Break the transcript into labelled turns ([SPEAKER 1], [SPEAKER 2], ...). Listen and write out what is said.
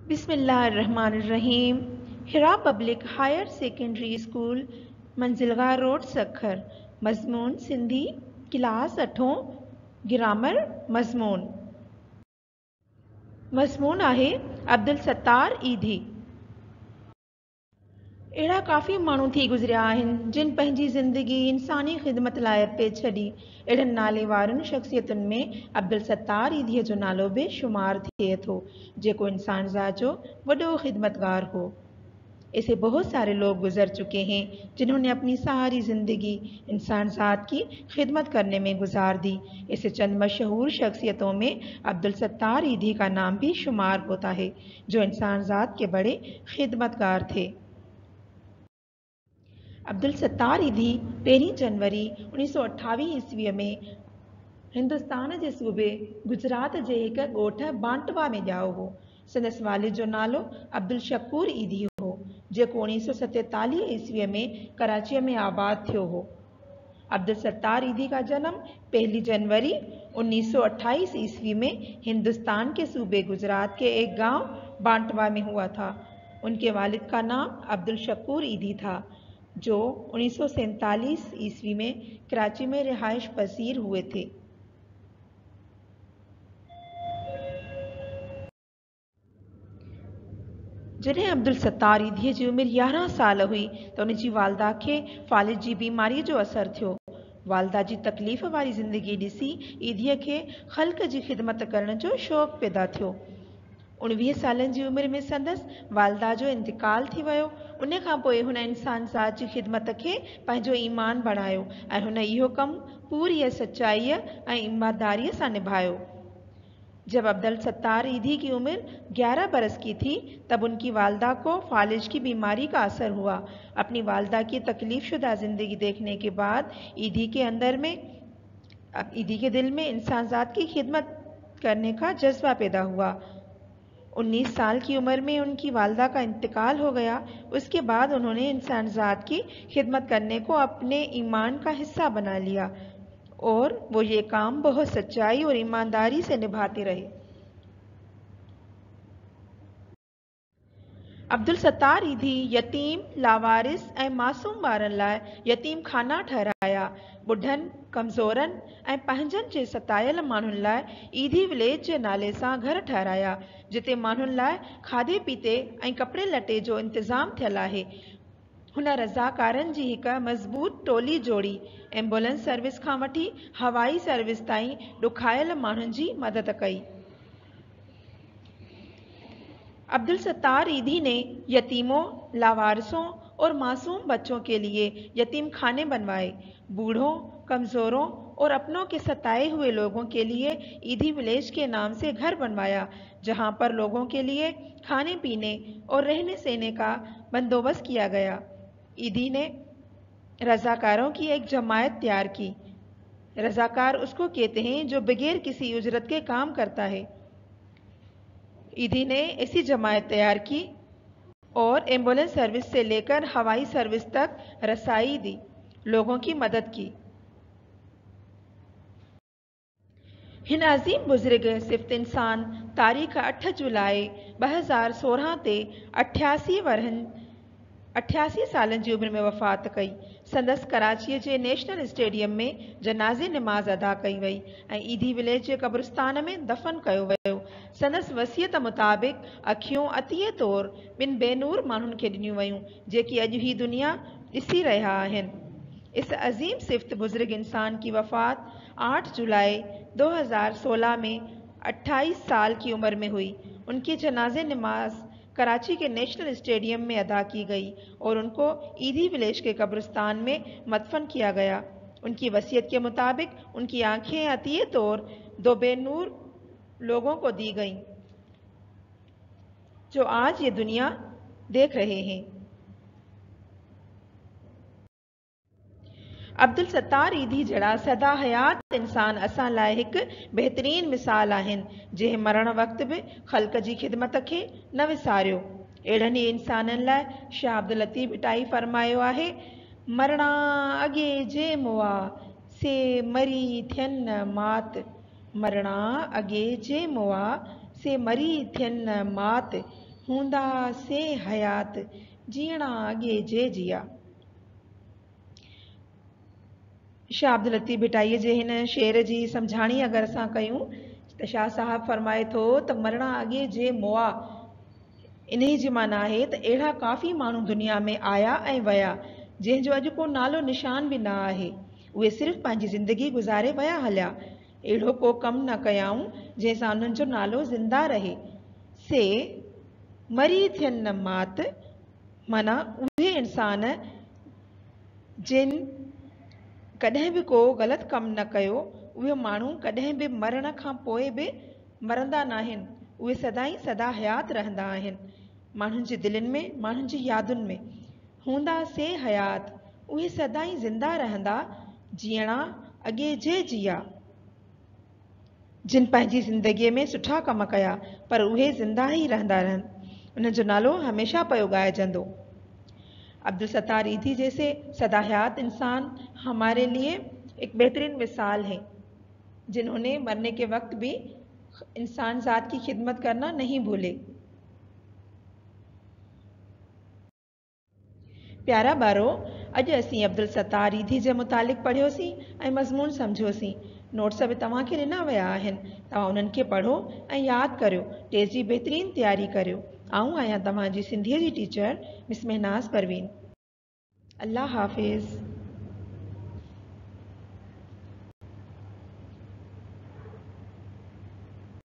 [SPEAKER 1] बिस्मिल्लाहिर्रहमानिर्रहीम। Hira public higher secondary school, Manzilgah road, Sukkur. मज़मून Sindhi, class 8, grammar मज़मून। मज़मून आहे अब्दुल सत्तार ईदी। अहिड़ा काफ़ी माण्हू थी गुज़रिया आहिनि जिन पंहिंजी ज़िंदगी इंसानी ख़िदमत लाइ पे छॾी। अहिड़नि नाले वारनि शख़्सियतुनि में अब्दुल सत्तार ईदीअ जो नालो बि शुमार थिए थो, जेको इंसान ज़ात जो वॾो ख़िदमतगार हो। ऐसे बहुत सारे लोग गुजर चुके हैं जिन्होंने अपनी सारी ज़िंदगी इंसान ज़ात की खिदमत करने में गुजार दी। ऐसे चंद मशहूर शख्सियतों में अब्दुल सत्तार ईदी का नाम भी शुमार होता है, जो इंसान ज़ात के बड़े खिदमतगार थे। अब्दुल सत्तार ईदी 1 जनवरी 1928 ईस्वीअ में हिंदुस्तान जे सूबे गुजरात जे हिक ॻोठ बांटवा में ॼाओ हो। संदसि वालिद जो नालो अब्दुल शकूर ईदी हो, जेको 1947 ईस्वीअ में कराचीअ में आबाद थियो हो। अब्दुल सत्तार ईदी का जन्म 1 जनवरी 1928 ईस्वी में हिंदुस्तान के सूबे गुजरात के एक गांव बांटवा में हुआ था। उनके वालिद का नाम अब्दुल शकूर ईदी था, जो 1947 ईस्वी में कराची में रिहाइश पजीर हुए थे। जॾहिं अब्दुल सत्तार ईदीअ जी उमिरि 11 साल हुई त उन जी वालदा खे फालिज जी बीमारीअ जो असरु थियो। वालदा जी तकलीफ़ वारी ज़िंदगी ॾिसी ईदीअ खे ख़ल्क़ जी ख़िदमत करण जो शौक़ु पैदा थियो। 19 सालनि जी उमिरि में संदसि वालदा जो इंतिकाल थी वियो। उन खां पोइ हुन इंसान ज़ात जी ख़िदमत खे पंहिंजो ईमान बणायो ऐं हुन इहो कमु पूरी सचाईअ ऐं ईमानदारीअ सां निभायो। जब अब्दुल सत्तार ईदी की उम्र 11 बरस की थी, तब उनकी वालदा को फालिज की बीमारी का असर हुआ। अपनी वालदा की तकलीफ शुदा ज़िंदगी देखने के बाद ईदी के दिल में इंसान ज़ात की खिदमत करने का जज्बा पैदा हुआ। 19 साल की उम्र में उनकी वालदा का इंतकाल हो गया। उसके बाद उन्होंने इंसान ज़ात की खिदमत करने को अपने ईमान का हिस्सा बना लिया और वो ये काम बहुत सच्चाई और ईमानदारी से निभाते रहे। अब्दुल सत्तार ईदी यतीम, लावारिस ऐं मासूम ॿारनि लाइ यतीम खाना ठहिराया। ॿुढनि, कमज़ोरनि ऐं पंहिंजनि जे सतायल माण्हुनि लाइ ईदी विलेज जे नाले सां घर ठहिराया, जिते माण्हुनि लाइ खाधे पीते ऐं कपिड़े लटे जो इंतज़ाम थियल आहे। हुन रज़ाकारनि जी हिक मज़बूत टोली जोड़ी, एम्बुलेंस सर्विस खां वठी हवाई सर्विस ताईं ॾुखायल माण्हुनि जी मदद कई। अब्दुल सत्तार ईदी ने यतीमों, लावारिसों और मासूम बच्चों के लिए यतीम खाने बनवाए। बूढ़ों, कमज़ोरों और अपनों के सताए हुए लोगों के लिए ईदी विलेज के नाम से घर बनवाया, जहां पर लोगों के लिए खाने पीने और रहने सहने का बंदोबस्त किया गया। ईदी ने रज़ाकारों की एक जमायत तैयार की। रज़ाकार उसको कहते हैं जो बगैर किसी उजरत के काम करता है। ईदी ने ऐसी जमायत तैयार की और एम्बुलेंस सर्विस से लेकर हवाई सर्विस तक रसाई दी, लोगों की मदद की। हिन अज़ीम बुज़ुर्ग सिफ़त इंसान तारीख़ 8 जुलाई 2016 ते 88 सालनि जी उमिरि में वफ़ात कई। संदसि कराचीअ जे नेशनल स्टेडियम में जनाज़े निमाज़ अदा कई वई ऐं ईदी विलेज जे क़ब्रिस्तान में दफ़न कयो वियो। संदसि वसियत मुताबिक़ अखियूं अतीअ तौरु ॿिनि बेनूर माण्हुनि खे ॾिनियूं वयूं, जेकी अॼु ही दुनिया ॾिसी रहिया आहिनि। इस अज़ीम सिफ़त बुज़ुर्ग इंसान की वफ़ात 8 जुलाई 2016 में 28 साल की उम्र में हुई। उनकी जनाज़े नमाज कराची के नेशनल स्टेडियम में अदा की गई और उनको ईदी विलेज के कब्रिस्तान में मदफन किया गया। उनकी वसीयत के मुताबिक उनकी आंखें अतीय तौर 2 बेनूर लोगों को दी गईं, जो आज ये दुनिया देख रहे हैं। अब्दुल सत्तार ईदी जड़ा सदा हयात इंसान असां लाइ हिकु बेहतरीन मिसाल आहिनि, जंहिं मरण वक़्त बि ख़ल्क़ जी ख़िदमत खे न विसारियो। अहिड़नि ई इंसाननि लाइ शाह अब्दुल लतीफ़ इटाई फरमायो आहे, मरणा अॻे जे मुआ से मरी थियनि न मात, मरणा अॻे जे मुआ से मरी थियनि न मात, हूंदा से हयात जीअणा अॻे जे जिया। शाह अब्दुल लतीफ़ भिटाईअ जे हिन शेर जी सम्झाणी अगरि असां कयूं त शाह साहब फरमाए थो त मरणा अॻे जे मुआ, इन जी माना आहे त अहिड़ा काफ़ी माण्हू दुनिया में आया ऐं विया जंहिंजो अॼु को नालो निशान बि न आहे। उहे सिर्फ़ु पंहिंजी ज़िंदगी गुज़ारे विया हलिया, अहिड़ो को कमु न कयाऊं जंहिंसां उन्हनि जो नालो ज़िंदा रहे। से मरी थियनि न मात, माना उहे इंसान जिन कॾहिं बि को ग़लति कमु न कयो, उहे माण्हू कॾहिं बि मरण खां पोइ बि मरंदा न आहिनि, उहे सदाईं सदा हयात रहंदा आहिनि माण्हुनि जे दिलनि में, माण्हुनि जी यादुनि में। हूंदा से हयात, उहे सदाईं ज़िंदा रहंदा जीअणा अॻे जे जिया। जिन पंहिंजी ज़िंदगीअ में सुठा कम कया पर उहे ज़िंदा ई रहंदा रहनि, उन्हनि जो नालो हमेशा पियो ॻाइजंदो। अब्दुल सत्तार ईधी जैसे सदाहयात इंसान हमारे लिए एक बेहतरीन मिसाल है, जिन्होंने मरने के वक्त भी इंसान ज़ात की खिदमत करना नहीं भूले। प्यारा ॿारो, अॼु असीं अब्दुल सत्तार ईधी जे मुतालिक़ पढ़ियोसीं ऐं मज़मून सम्झियोसीं। नोट्स बि तव्हांखे ॾिना विया आहिनि, तव्हां उन्हनि खे पढ़ो ऐं यादि करियो, टेस्ट जी बहितरीन तयारी करियो। आऊं आहियां तव्हांजी सिंधीअ जी टीचर मिस महनाज़ परवीन। अल्लाह हाफ़िज़।